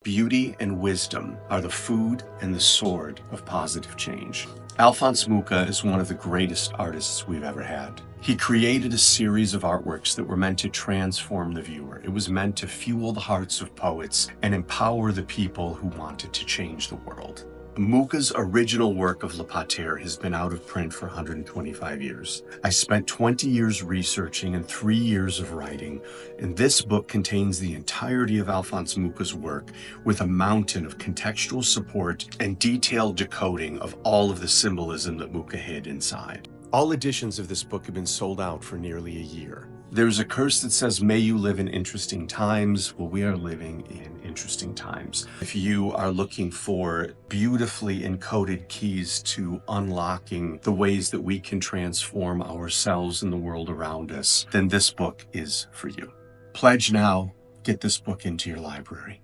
Beauty and wisdom are the food and the sword of positive change. Alphonse Mucha is one of the greatest artists we've ever had. He created a series of artworks that were meant to transform the viewer. It was meant to fuel the hearts of poets and empower the people who wanted to change the world. Mucha's original work of Le Pater has been out of print for 125 years. I spent 20 years researching and 3 years of writing, and this book contains the entirety of Alphonse Mucha's work with a mountain of contextual support and detailed decoding of all of the symbolism that Mucha hid inside. All editions of this book have been sold out for nearly a year. There's a curse that says, may you live in interesting times. Well, we are living in interesting times. If you are looking for beautifully encoded keys to unlocking the ways that we can transform ourselves and the world around us, then this book is for you. Pledge now. Get this book into your library.